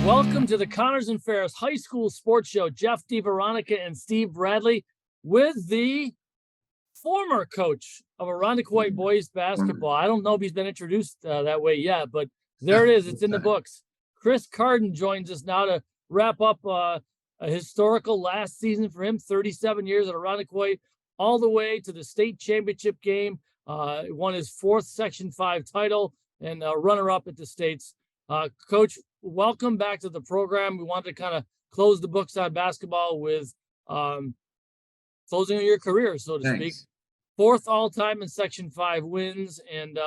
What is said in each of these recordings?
Welcome to the Connors and Ferris High School Sports Show. Jeff, DiVeronica, and Steve Bradley with the former coach of Irondequoit boys basketball. I don't know if he's been introduced that way yet, but there it is. It's in the books. Chris Cardon joins us now to wrap up a historical last season for him, 37 years at Irondequoit, all the way to the state championship game. Won his fourth Section 5 title and runner-up at the states. Coach, welcome back to the program. We wanted to kind of close the books on basketball with closing of your career, so to speak. Fourth all-time in Section 5 wins, and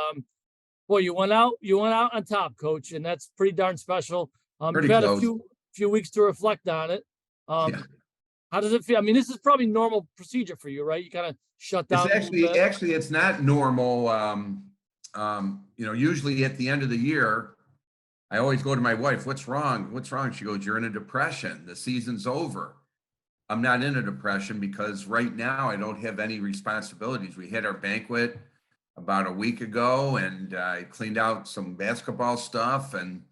boy, you went out on top, Coach, and that's pretty darn special. You've had a few weeks to reflect on it. How does it feel? I mean, this is probably normal procedure for you, right? You kind of shut down. Actually, it's not normal. Usually at the end of the year, I always go to my wife, what's wrong? What's wrong? She goes, you're in a depression. The season's over. I'm not in a depression because right now I don't have any responsibilities. We had our banquet about a week ago and I cleaned out some basketball stuff. And,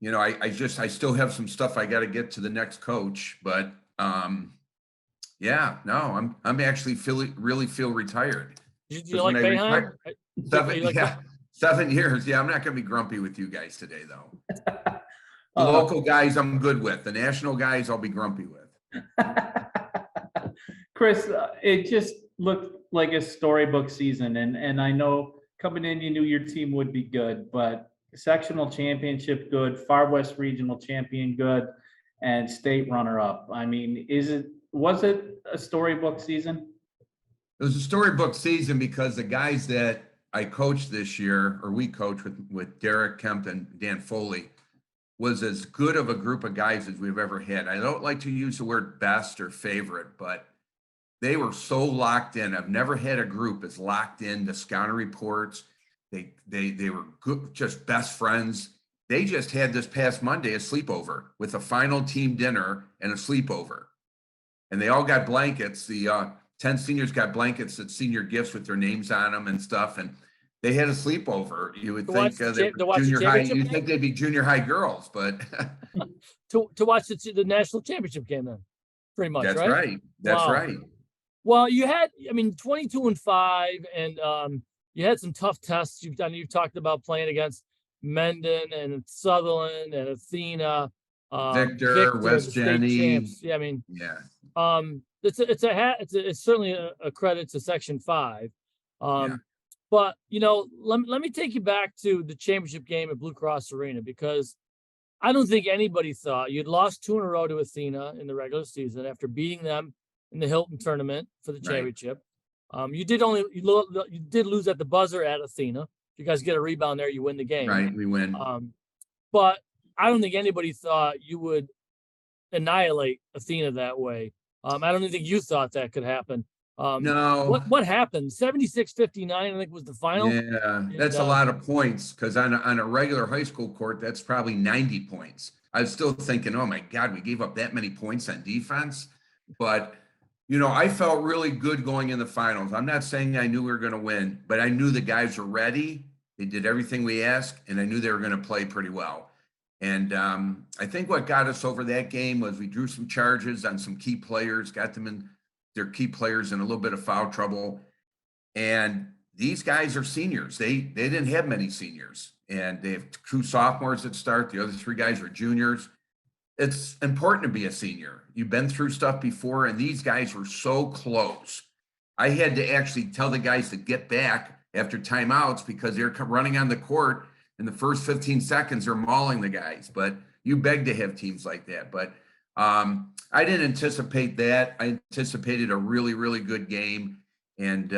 I still have some stuff I got to get to the next coach, but I'm actually really feel retired. Do you like Bayheim? 7 years. Yeah, I'm not going to be grumpy with you guys today, though. The local guys I'm good with. The national guys I'll be grumpy with. Chris, it just looked like a storybook season. And I know coming in, you knew your team would be good, but sectional championship good, Far West regional champion good, and state runner-up. I mean, was it a storybook season? It was a storybook season because the guys that I coached this year, or we coached with Derek Kemp and Dan Foley, was as good of a group of guys as we've ever had. I don't like to use the word best or favorite, but they were so locked in. I've never had a group as locked in to scouting reports. They were good, just best friends. They just had this past Monday a sleepover with a final team dinner and a sleepover. And they all got blankets. The 10 seniors got blankets at senior gifts with their names on them and stuff. And they had a sleepover. You would think they were junior high. You'd think they'd be junior high girls, but to watch the national championship game then, pretty much. That's right. That's right. Well, you had, 22-5, and you had some tough tests. You've talked about playing against Mendon and Sutherland and Athena, Victor, West Jenny. It's certainly a credit to Section 5. But, let me take you back to the championship game at Blue Cross Arena, because I don't think anybody thought you'd lost 2 in a row to Athena in the regular season after beating them in the Hilton tournament for the championship. You did lose at the buzzer at Athena. If you guys get a rebound there, you win the game. Right, we win. But I don't think anybody thought you would annihilate Athena that way. I don't even think you thought that could happen. No. What happened? 76-59, I think, was the final. Yeah, that's a lot of points, because on a regular high school court, that's probably 90 points. I was still thinking, oh my God, we gave up that many points on defense. But, I felt really good going in the finals. I'm not saying I knew we were going to win, but I knew the guys were ready. They did everything we asked, and I knew they were going to play pretty well. And I think what got us over that game was we drew some charges on some key players, got them in their key players in a little bit of foul trouble. And these guys are seniors. They didn't have many seniors, and they have 2 sophomores that start. The other 3 guys are juniors. It's important to be a senior. You've been through stuff before, and these guys were so close. I had to actually tell the guys to get back after timeouts because they're running on the court. In the first 15 seconds, they're mauling the guys. But you beg to have teams like that. But I didn't anticipate that. I anticipated a really, really good game. And,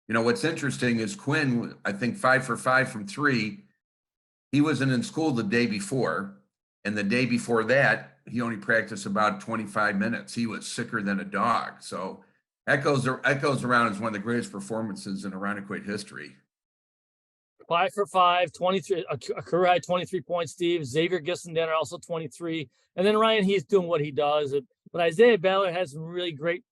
what's interesting is Quinn, I think 5 for 5 from 3. He wasn't in school the day before. And the day before that, he only practiced about 25 minutes. He was sicker than a dog. So that goes around as one of the greatest performances in Irondequoit history. 5 for 5, 23, a career high 23 points, Steve. Xavier Gissendaner also 23. And then Ryan, he's doing what he does. But Isaiah Ballard has some really great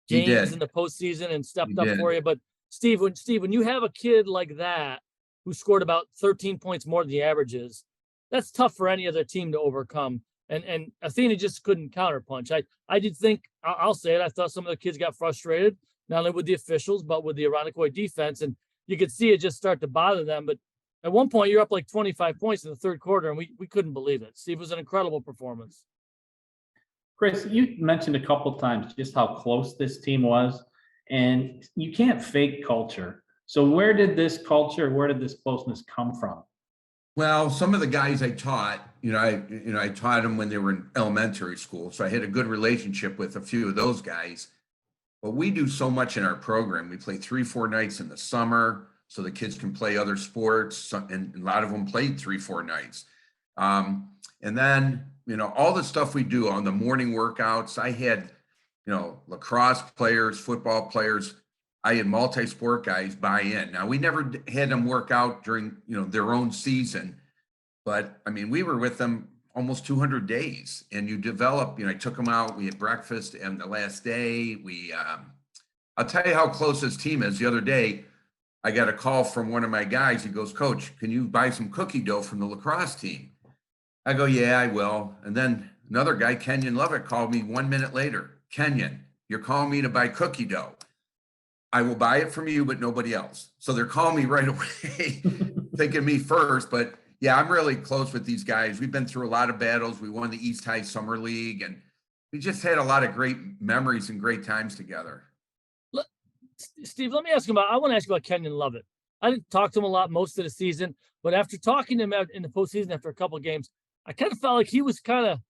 games in the postseason and stepped up for you. But Steve, when you have a kid like that who scored about 13 points more than the averages, that's tough for any other team to overcome. And Athena just couldn't counterpunch. I did think, I'll say it, I thought some of the kids got frustrated, not only with the officials, but with the Irondequoit defense. And you could see it just start to bother them. But at one point, you're up like 25 points in the third quarter, and we couldn't believe it. Steve, it was an incredible performance. Chris, you mentioned a couple times just how close this team was, and you can't fake culture. So where did this closeness come from? Well, some of the guys I taught, I taught them when they were in elementary school, so I had a good relationship with a few of those guys. But we do so much in our program. We play 3-4 nights in the summer, so the kids can play other sports, and a lot of them played 3-4 nights. And then, all the stuff we do on the morning workouts. I had, lacrosse players, football players. I had multi-sport guys buy in. Now, we never had them work out during, their own season, but I mean, we were with them almost 200 days, and you develop, I took them out, we had breakfast, and the last day I'll tell you how close this team is. The other day, I got a call from one of my guys. He goes, "Coach, can you buy some cookie dough from the lacrosse team?" I go, "Yeah, I will." And then another guy, Kenyon Lovett, called me 1 minute later. "Kenyon, you're calling me to buy cookie dough. I will buy it from you, but nobody else." So they're calling me right away, thinking me first. But yeah, I'm really close with these guys. We've been through a lot of battles. We won the East High Summer League, and we just had a lot of great memories and great times together. Steve, I want to ask you about Kenyon Lovett. I didn't talk to him a lot most of the season, but after talking to him out in the postseason after a couple of games, I kind of felt like he was kind of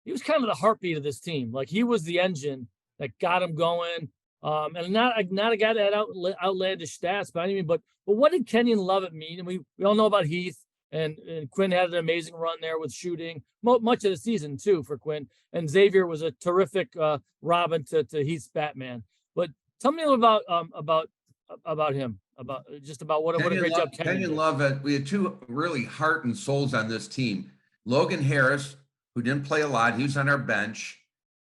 the heartbeat of this team. Like he was the engine that got him going. And not a guy that had outlandish stats by any means, but what did Kenyon Lovett mean? And we all know about Heath, and Quinn had an amazing run there with shooting much of the season too for Quinn. And Xavier was a terrific Robin to Heath's Batman. But tell me a little about him, about what a great job Kenyon Lovett. We had two really heart and souls on this team. Logan Harris, who didn't play a lot, he was on our bench.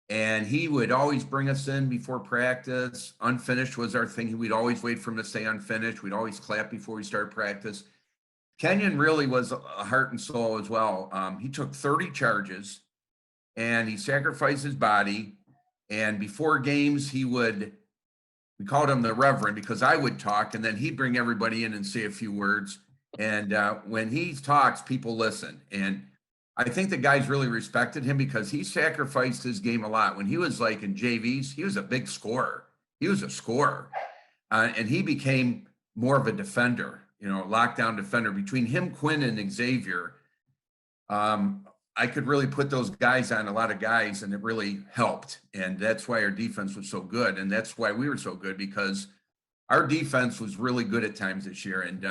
And he would always bring us in before practice. Unfinished was our thing. We'd always wait for him to say unfinished. We'd always clap before we started practice. Kenyon really was a heart and soul as well. He took 30 charges, and he sacrificed his body. And before games, we called him the Reverend, because I would talk, and then he'd bring everybody in and say a few words. And when he talks, people listen. And I think the guys really respected him because he sacrificed his game a lot. When he was like in JVs, he was a big scorer. He was a scorer. And he became more of a defender, a lockdown defender. Between him, Quinn, and Xavier, I could really put those guys on a lot of guys, and it really helped. And that's why our defense was so good. And that's why we were so good, because our defense was really good at times this year, and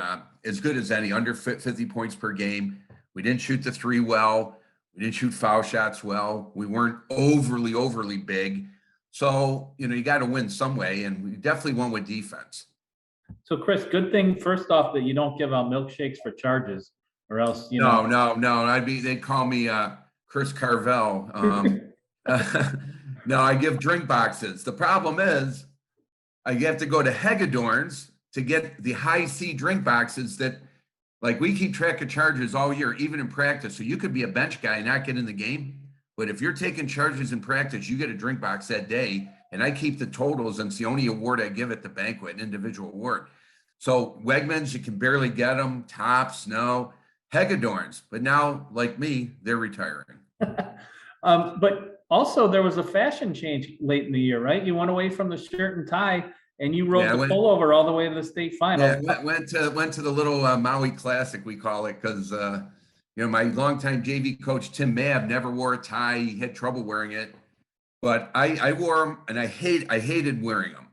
as good as any, under 50 points per game. We didn't shoot the three well. We didn't shoot foul shots well. We weren't overly big. So, you got to win some way, and we definitely won with defense. So, Chris, good thing, first off, that you don't give out milkshakes for charges, or else, No. They'd call me Chris Carvel. No, I give drink boxes. The problem is I have to go to Hagedorn's to get the high C drink boxes that, like, we keep track of charges all year, even in practice. So you could be a bench guy and not get in the game. But if you're taking charges in practice, you get a drink box that day. And I keep the totals, and it's the only award I give at the banquet, an individual award. So Wegmans, you can barely get them. Tops, no. Hagedorn's. But now, like me, they're retiring. But also there was a fashion change late in the year, right? You went away from the shirt and tie, and you rode the pullover all the way to the state final. Yeah, went to the little Maui Classic, we call it, because my longtime JV coach Tim Mabb never wore a tie. He had trouble wearing it, but I wore them, and I hated wearing them.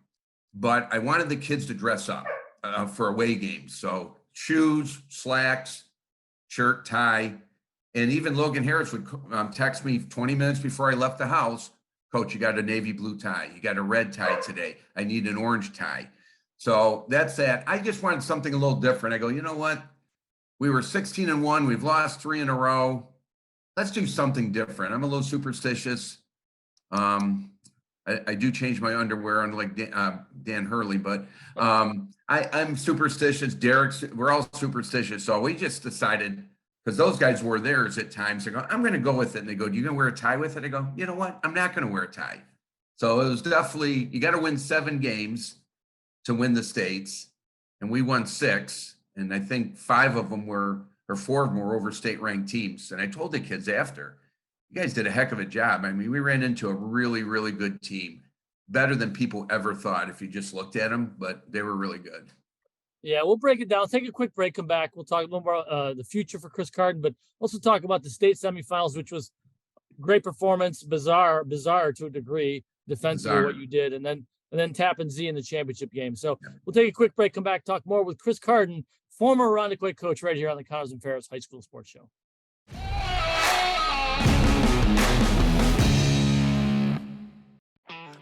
But I wanted the kids to dress up for away games, so shoes, slacks, shirt, tie, and even Logan Harris would text me 20 minutes before I left the house. "Coach, you got a navy blue tie. You got a red tie today. I need an orange tie." So that's that. I just wanted something a little different. I go, you know what? We were 16-1. We've lost 3 in a row. Let's do something different. I'm a little superstitious. I do change my underwear, unlike Dan Hurley, but I'm superstitious. We're all superstitious. So we just decided, Because those guys wore theirs at times. They go, I'm going to go with it. And they go, do you going to wear a tie with it? I go, you know what? I'm not going to wear a tie. So it was definitely, you got to win 7 games to win the states. And we won 6. And I think 5 of them were, or 4 of them were over state ranked teams. And I told the kids after, you guys did a heck of a job. I mean, we ran into a really, really good team. Better than people ever thought if you just looked at them, but they were really good. Yeah, we'll break it down. Take a quick break, come back. We'll talk a little more about the future for Chris Cardon, but also talk about the state semifinals, which was great performance, bizarre to a degree, defensively what you did, and then Tappan Zee in the championship game. So we'll take a quick break, come back, talk more with Chris Cardon, former Irondequoit coach, right here on the Connors and Ferris High School Sports Show.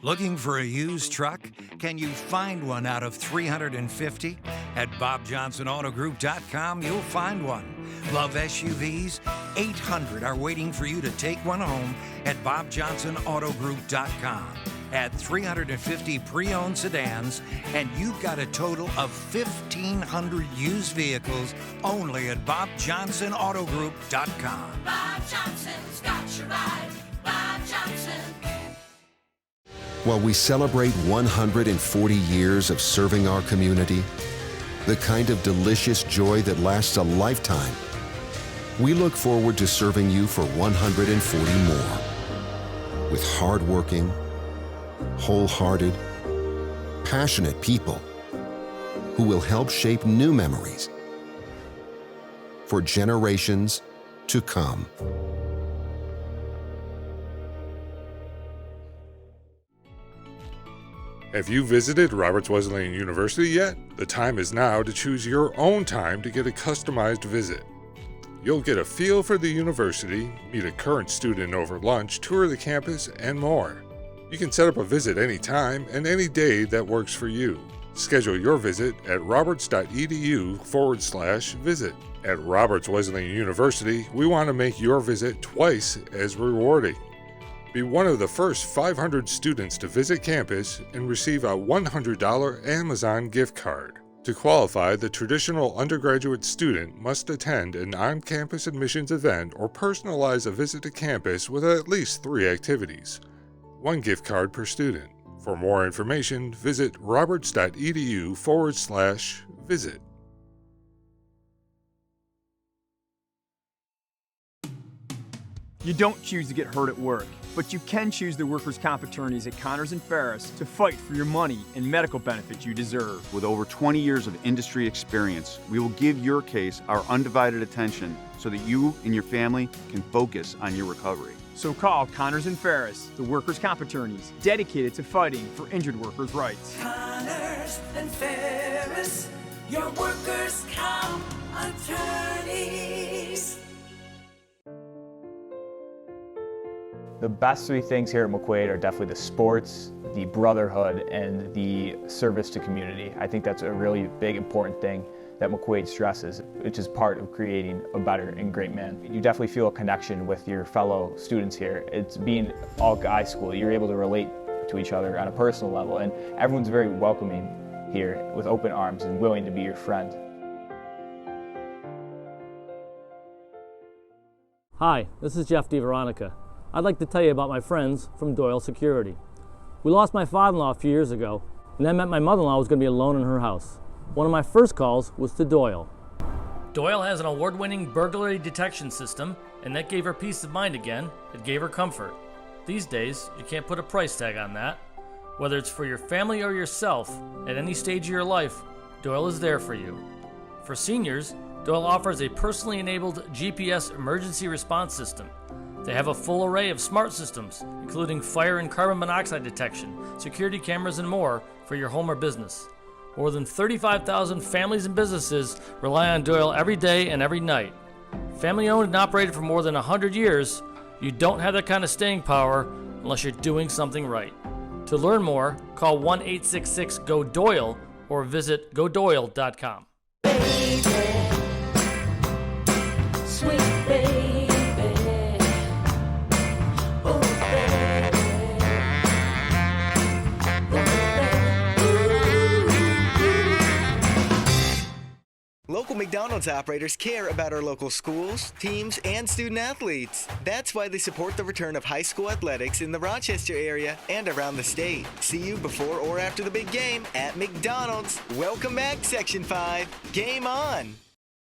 Looking for a used truck? Can you find one out of 350? At BobJohnsonAutoGroup.com, you'll find one. Love SUVs? 800 are waiting for you to take one home at BobJohnsonAutoGroup.com. Add 350 pre-owned sedans, and you've got a total of 1,500 used vehicles only at BobJohnsonAutoGroup.com. Bob Johnson's got you right. Bob Johnson. While we celebrate 140 years of serving our community, the kind of delicious joy that lasts a lifetime, we look forward to serving you for 140 more. With hardworking, wholehearted, passionate people who will help shape new memories for generations to come. Have you visited Roberts Wesleyan University yet? The time is now to choose your own time to get a customized visit. You'll get a feel for the university, meet a current student over lunch, tour the campus, and more. You can set up a visit anytime and any day that works for you. Schedule your visit at roberts.edu/visit. At Roberts Wesleyan University, we want to make your visit twice as rewarding. Be one of the first 500 students to visit campus and receive a $100 Amazon gift card. To qualify, the traditional undergraduate student must attend an on-campus admissions event or personalize a visit to campus with at least 3 activities. 1 gift card per student. For more information, visit roberts.edu/visit. You don't choose to get hurt at work, but you can choose the workers' comp attorneys at Connors and Ferris to fight for your money and medical benefits you deserve. With over 20 years of industry experience, we will give your case our undivided attention so that you and your family can focus on your recovery. So call Connors and Ferris, the workers' comp attorneys dedicated to fighting for injured workers' rights. Connors and Ferris, your workers' comp attorneys. The best 3 things here at McQuaid are definitely the sports, the brotherhood, and the service to community. I think that's a really big, important thing that McQuaid stresses, which is part of creating a better and great man. You definitely feel a connection with your fellow students here. It's being all-guy school. You're able to relate to each other on a personal level, and everyone's very welcoming here with open arms and willing to be your friend. Hi, this is Jeff DiVeronica. I'd like to tell you about my friends from Doyle Security. We lost my father-in-law a few years ago, and that meant my mother-in-law was going to be alone in her house. One of my first calls was to Doyle. Doyle has an award-winning burglary detection system, and that gave her peace of mind again. It gave her comfort. These days, you can't put a price tag on that. Whether it's for your family or yourself, at any stage of your life, Doyle is there for you. For seniors, Doyle offers a personally enabled GPS emergency response system. They have a full array of smart systems, including fire and carbon monoxide detection, security cameras, and more for your home or business. More than 35,000 families and businesses rely on Doyle every day and every night. Family owned and operated for more than 100 years, you don't have that kind of staying power unless you're doing something right. To learn more, call 1-866-GO-DOYLE or visit godoyle.com. Baby, sweet baby. Local McDonald's McDonald's operators care about our local schools, teams, and student athletes. That's why they support the return of high school athletics in the Rochester area and around the state. See you before or after the big game at McDonald's. Welcome back, Section 5. Game on!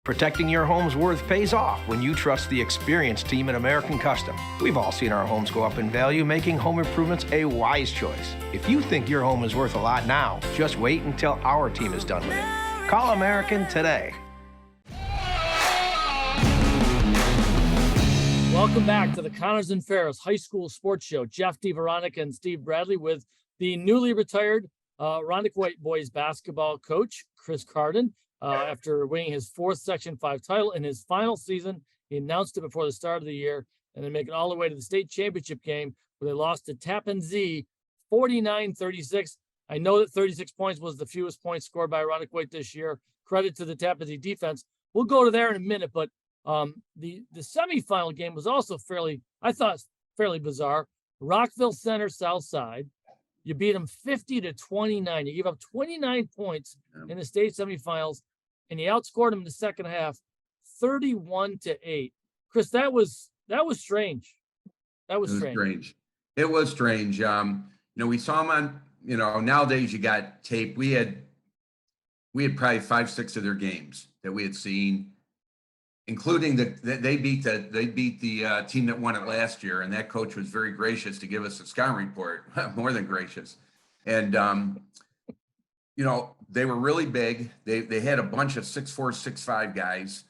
Protecting your home's worth pays off when you trust the experienced team at American Custom. We've all seen our homes go up in value, making home improvements a wise choice. If you think your home is worth a lot now, just wait until our team is done with it. Call American today. Welcome back to the Connors and Ferris High School Sports Show. Jeff DiVeronica and Steve Bradley with the newly retired Irondequoit boys basketball coach, Chris Cardon. After winning his 4th Section 5 title in his final season, he announced it before the start of the year, and then make it all the way to the state championship game where they lost to Tappan Zee 49-36. I know that 36 points was the fewest points scored by Irondequoit this year. Credit to the Tappan Zee defense. We'll go to there in a minute, but the semifinal game was also fairly bizarre. Rockville Center South Side. You beat them 50-29. You gave up 29 points in the state semifinals, and you outscored them in the second half, 31-8. Chris, that was strange. That was strange. It was strange. We saw them on. Nowadays you got tape. We had probably 5-6 of their games that we had seen, including they beat the team that won it last year, and that coach was very gracious to give us a scouting report, more than gracious. And they were really big. They had a bunch of 6'4", 6'5" guys,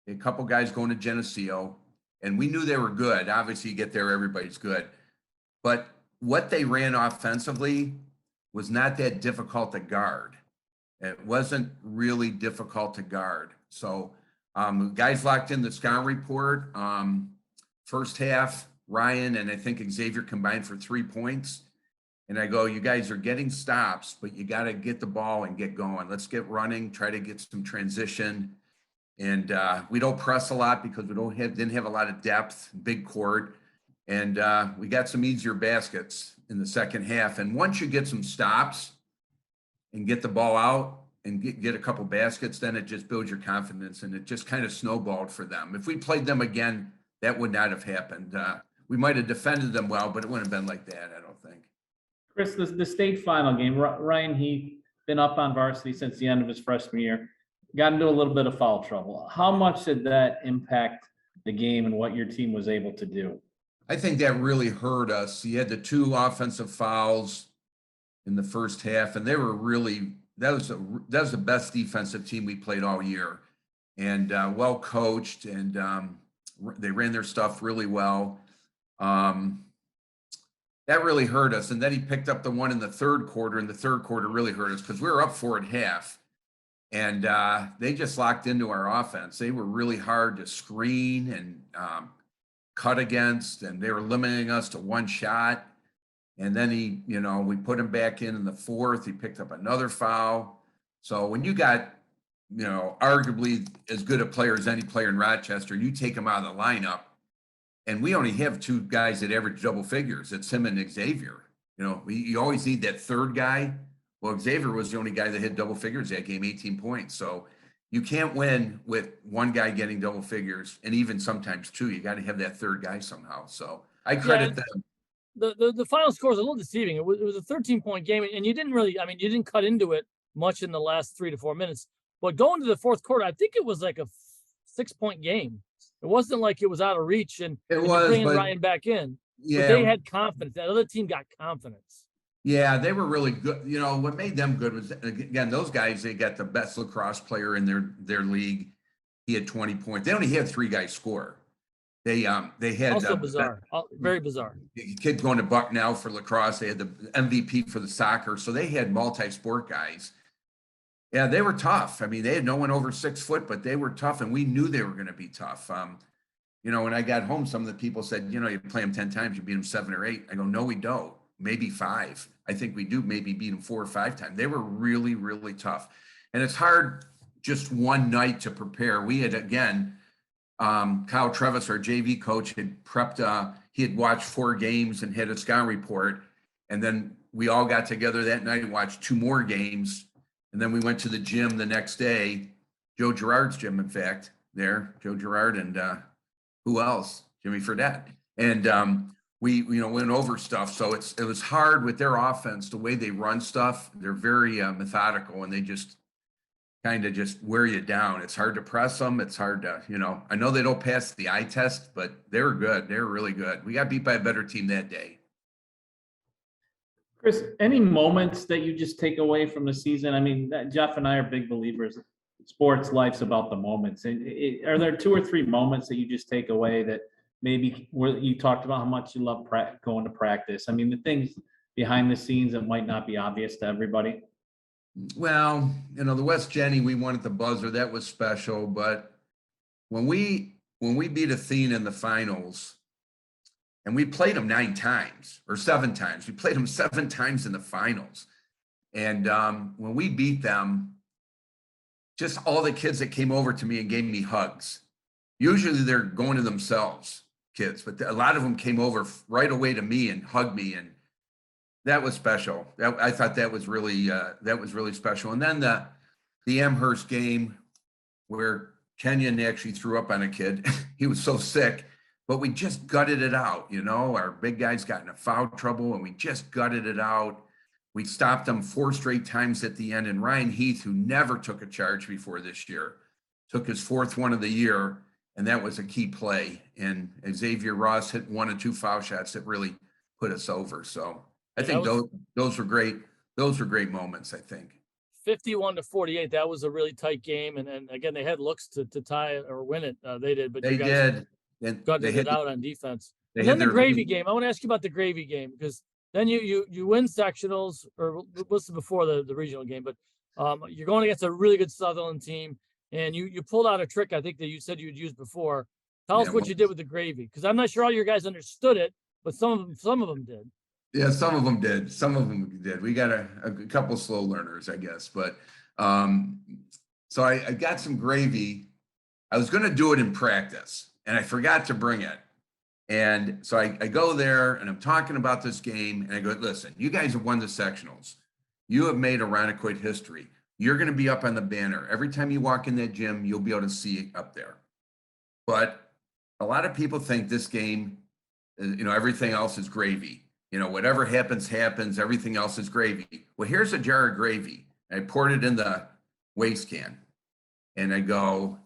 a couple guys going to Geneseo, and we knew they were good. Obviously, you get there, everybody's good, but what they ran offensively was not that difficult to guard. It wasn't really difficult to guard. So. Guys locked in the scouting report. First half, Ryan and I think Xavier combined for 3 points. And I go, you guys are getting stops, but you got to get the ball and get going. Let's get running, try to get some transition. And we don't press a lot because we didn't have a lot of depth, big court. And we got some easier baskets in the second half. And once you get some stops and get the ball out, and get a couple baskets, then it just builds your confidence, and it just kind of snowballed for them. If we played them again, that would not have happened. We might have defended them well, but it wouldn't have been like that, I don't think. Chris, the state final game, Ryan Heath, been up on varsity since the end of his freshman year, got into a little bit of foul trouble. How much did that impact the game and what your team was able to do? I think that really hurt us. You had the 2 offensive fouls in the first half, and they were really that was the best defensive team we played all year, and well coached, and they ran their stuff really well. That really hurt us. And then he picked up the one in the third quarter, and the third quarter really hurt us because we were up 4 at half, and they just locked into our offense. They were really hard to screen and cut against, and they were limiting us to 1 shot. And then we put him back in the fourth. He picked up another foul. So when you got, arguably as good a player as any player in Rochester, you take him out of the lineup, and we only have 2 guys that average double figures. It's him and Xavier. You always need that third guy. Well, Xavier was the only guy that hit double figures that game, 18 points. So you can't win with 1 guy getting double figures, and even sometimes 2. You got to have that third guy somehow. So I credit them. The final score is a little deceiving. It was a 13-point game, and you didn't really, you didn't cut into it much in the last 3 to 4 minutes. But going to the fourth quarter, I think it was like a 6-point game. It wasn't like it was out of reach, and bringing Ryan back in. Yeah, but they had confidence. That other team got confidence. Yeah, they were really good. What made them good was, again, those guys, they got the best lacrosse player in their league. He had 20 points. They only had 3 guys score. They had also bizarre, very bizarre. Kid going to Bucknell for lacrosse. They had the MVP for the soccer, so they had multi-sport guys. Yeah, they were tough. They had no one over 6 foot, but they were tough, and we knew they were going to be tough. When I got home, some of the people said, you play them 10 times, you beat them 7 or 8. I go, no, we don't. Maybe 5. I think we do maybe beat them 4 or 5 times. They were really, really tough, and it's hard just one night to prepare. We had again. Kyle Trevis, our JV coach, had prepped, he had watched 4 games and had a scouting report. And then we all got together that night and watched 2 more games. And then we went to the gym the next day Joe Girard's gym, in fact, there, Joe Girard and who else? Jimmy Fredette. And we went over stuff. So it was hard with their offense, the way they run stuff. They're very methodical, and they just kind of just wear you down. It's hard to press them. It's hard to, I know they don't pass the eye test, but they were good. They were really good. We got beat by a better team that day. Chris, any moments that you just take away from the season? I mean, Jeff and I are big believers. Sports, life's about the moments. And are there 2 or 3 moments that you just take away that maybe where you talked about how much you love going to practice? I mean, the things behind the scenes that might not be obvious to everybody. Well, the West Jenny, we won at the buzzer. That was special. But when we beat Athena in the finals, and we played them 9 times or 7 times. We played them 7 times in the finals. And when we beat them, just all the kids that came over to me and gave me hugs. Usually they're going to themselves, kids, but a lot of them came over right away to me and hugged me. And that was special. I thought that was really special. And then the Amherst game where Kenyon actually threw up on a kid. He was so sick. But we just gutted it out, Our big guys got into foul trouble, and we just gutted it out. We stopped them 4 straight times at the end. And Ryan Heath, who never took a charge before this year, took his 4th one of the year, and that was a key play. And Xavier Ross hit 1 or 2 foul shots that really put us over. So I think those were great. Those were great moments, I think. 51-48. That was a really tight game. And again, they had looks to tie it or win it. They did, but they did. And gutted it out on defense. And then the gravy game. I want to ask you about the gravy game, because then you win sectionals, or this is before the regional game, but you're going against a really good Sutherland team, and you pulled out a trick I think that you said you'd used before. Tell us what you did with the gravy, because I'm not sure all your guys understood it, but some of them did. Yeah, some of them did. Some of them did. We got a couple slow learners, I guess. But so I got some gravy. I was going to do it in practice, and I forgot to bring it. And so I go there, and I'm talking about this game, and I go, listen, you guys have won the sectionals. You have made Irondequoit history. You're going to be up on the banner. Every time you walk in that gym, you'll be able to see it up there. But a lot of people think this game, everything else is gravy. Whatever happens, happens. Everything else is gravy. Well, here's a jar of gravy. I poured it in the waste can, and I go,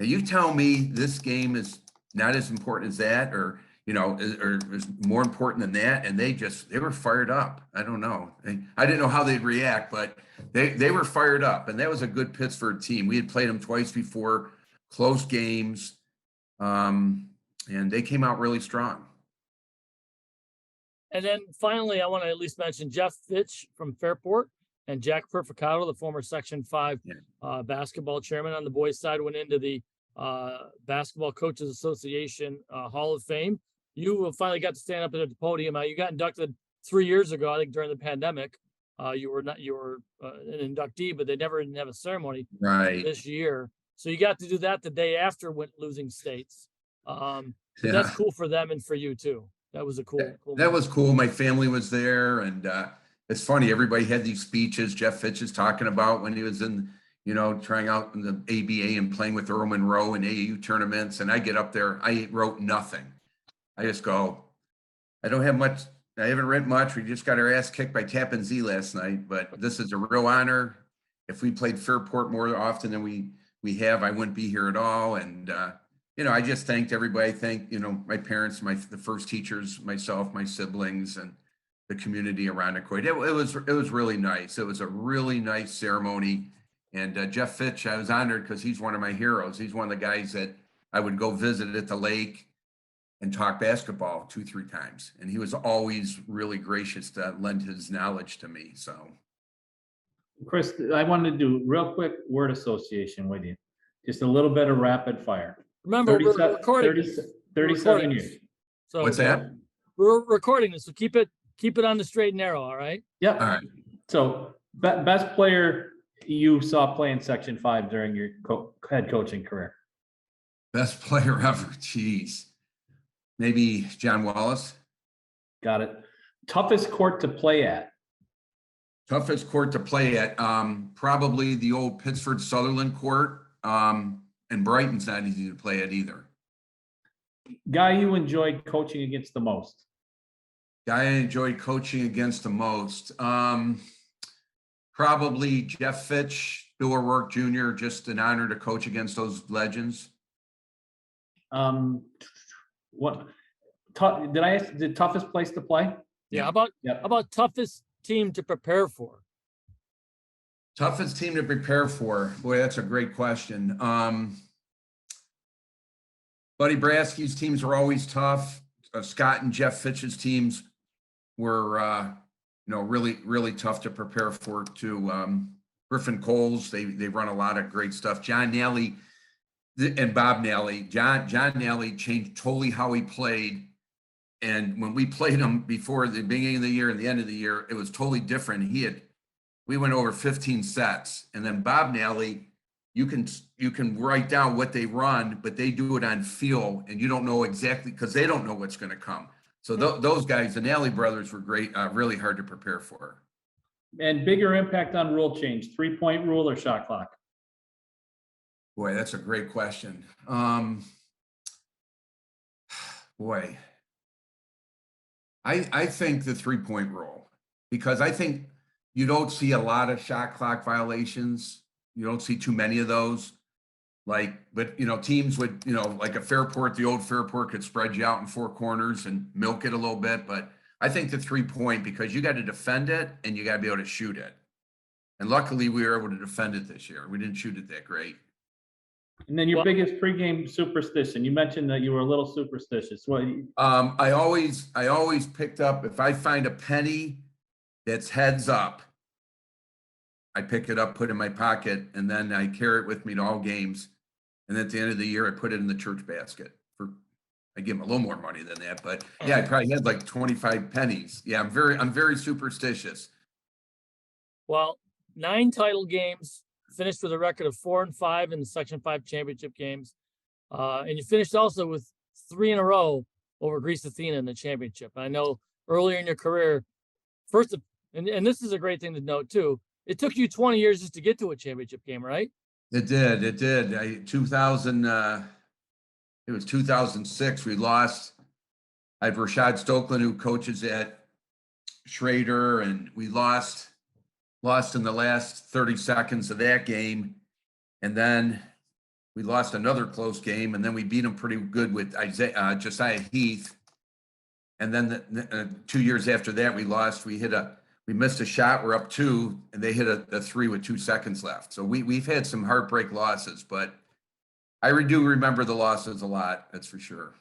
now you tell me this game is not as important as that, or is more important than that. And they were fired up. I don't know. I didn't know how they'd react, but they were fired up. And that was a good Pittsburgh team. We had played them twice before, close games, and they came out really strong. And then finally, I want to at least mention Jeff Fitch from Fairport and Jack Perficato, the former Section 5 basketball chairman on the boys' side, went into the Basketball Coaches Association Hall of Fame. You finally got to stand up at the podium. You got inducted 3 years ago, I think, during the pandemic. You were an inductee, but they never didn't have a ceremony this year. So you got to do that the day after losing states. That's cool for them and for you too. That was a cool. That was cool. My family was there, and it's funny. Everybody had these speeches Jeff Fitch is talking about when he was in, trying out in the ABA and playing with Earl Monroe and AAU tournaments. And I get up there, I wrote nothing. I just go, I don't have much. I haven't read much. We just got our ass kicked by Tappan Zee last night, but this is a real honor. If we played Fairport more often than we have, I wouldn't be here at all. And, I just thanked everybody. I thank, my parents, the first teachers, myself, my siblings, and the community around Irondequoit. It was really nice. It was a really nice ceremony. And Jeff Fitch, I was honored because he's one of my heroes. He's one of the guys that I would go visit at the lake and talk basketball 2-3 times. And he was always really gracious to lend his knowledge to me. So, Chris, I wanted to do real quick word association with you. Just a little bit of rapid fire. Remember, we're recording 37 years. So what's that? We're recording this, so keep it on the straight and narrow. All right. Yep. All right. So best player you saw play in Section 5 during your head coaching career? Best player ever. Jeez. Maybe John Wallace. Got it. Toughest court to play at? Toughest court to play at, probably the old Pittsford Sutherland court And Brighton's not easy to play at either. Guy you enjoyed coaching against the most? Guy I enjoyed coaching against the most. Probably Jeff Fitch, Bill O'Rourke Jr., just an honor to coach against those legends. What did I ask? The toughest place to play? Yeah. How about toughest team to prepare for? Toughest team to prepare for? Boy, that's a great question. Buddy Brasky's teams were always tough. Scott and Jeff Fitch's teams were, really, really tough to prepare for too. Griffin Coles, they run a lot of great stuff. John Nally and Bob Nally. John Nally changed totally how he played. And when we played him before the beginning of the year and the end of the year, it was totally different. We went over 15 sets. And then Bob Nally, you can write down what they run, but they do it on feel, and you don't know exactly because they don't know what's going to come. So those guys, the Nally brothers, were great, really hard to prepare for. And bigger impact on rule change, 3-point rule or shot clock? Boy, that's a great question. I think the 3-point rule, because I think you don't see a lot of shot clock violations. You don't see too many of those. But teams would, like a Fairport, the old Fairport could spread you out in four corners and milk it a little bit. But I think the 3-point, because you got to defend it and you got to be able to shoot it. And luckily we were able to defend it this year. We didn't shoot it that great. And then your biggest pregame superstition. You mentioned that you were a little superstitious. What? I always picked up, if I find a penny that's heads up, I pick it up, put it in my pocket, and then I carry it with me to all games. And at the end of the year, I put it in the church basket. I give them a little more money than that, but yeah, I probably had like 25 pennies. Yeah, I'm very superstitious. Well, 9 title games, finished with a record of 4-5 in the Section 5 championship games. And you finished also with 3 in a row over Greece Athena in the championship. I know earlier in your career, and this is a great thing to note too, it took you 20 years just to get to a championship game, right? It did. It was 2006. We lost. I have Rashad Stokeland, who coaches at Schrader, and we lost in the last 30 seconds of that game. And then we lost another close game, and then we beat them pretty good with Josiah Heath. And then 2 years after that, we lost. We missed a shot. We're up 2, and they hit a 3 with 2 seconds left. So we've had some heartbreak losses, but I do remember the losses a lot. That's for sure.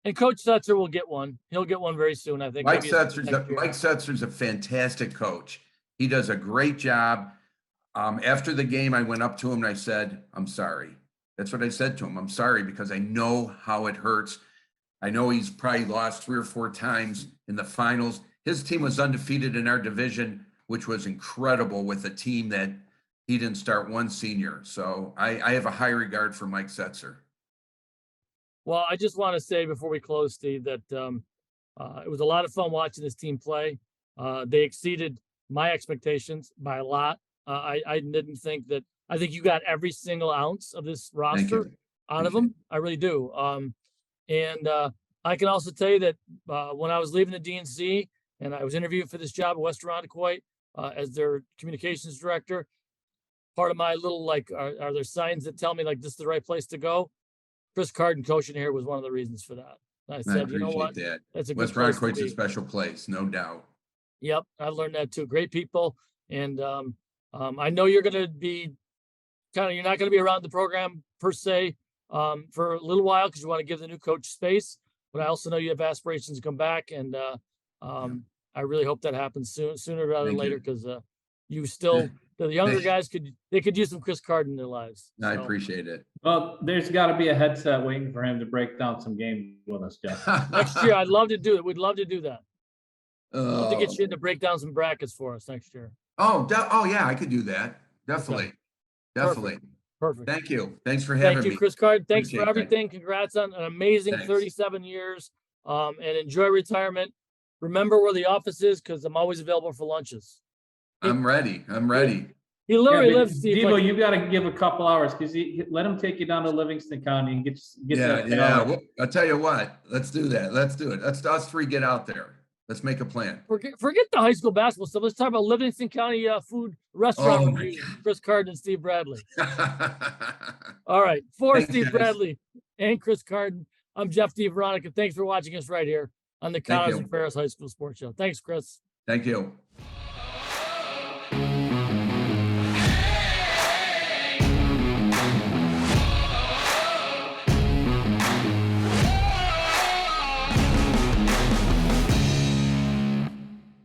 And Coach Setzer will get one. He'll get one very soon, I think. Mike Setzer's a fantastic coach. He does a great job. After the game, I went up to him and I said, "I'm sorry." That's what I said to him. "I'm sorry because I know how it hurts. I know he's probably lost 3 or 4 times in the finals. His team was undefeated in our division, which was incredible with a team that he didn't start one senior. So I have a high regard for Mike Setzer." Well, I just want to say before we close, Steve, that it was a lot of fun watching this team play. They exceeded my expectations by a lot. I didn't think that. I think you got every single ounce of this roster out of them. I really do. And I can also tell you that when I was leaving the DNC and I was interviewed for this job at West Irondequoit as their communications director, part of my little are there signs that tell me like this is the right place to go? Chris Cardon coaching here was one of the reasons for that. I said, you know what? That. That's a West good place to Irondequoit's be. a special place, no doubt. Yep, I learned that too. Great people, and I know you're going to be you're not going to be around the program per se for a little while because you want to give the new coach space. But I also know you have aspirations to come back, and I really hope that happens sooner rather than later because you still the younger guys could use some Chris Cardon in their lives. So. I appreciate it. Well, there's got to be a headset waiting for him to break down some games with us, Jeff. Next year, I'd love to do it. We'd love to do that. Love to get you in to break down some brackets for us next year. Oh yeah, I could do that. Definitely. Perfect. Thank you. Thanks for having me. Thank you, Chris Card. Thanks Appreciate for everything. Congrats on an amazing 37 years. And enjoy retirement. Remember where the office is because I'm always available for lunches. I'm ready. He literally Yeah, but lives, Steve. Devo, like- you got to give a couple hours because let him take you down to Livingston County and get that. Well, I'll tell you what. Let's do that. Let's do it. Let's us three get out there. Let's make a plan. Forget the high school basketball stuff. Let's talk about Livingston County food restaurant reviews. Chris Cardon and Steve Bradley. All right. For Thanks, Steve guys. Bradley and Chris Cardon, I'm Jeff DiVeronica. Thanks for watching us right here on the Thank Connors you. and Ferris High School Sports Show. Thanks, Chris. Thank you.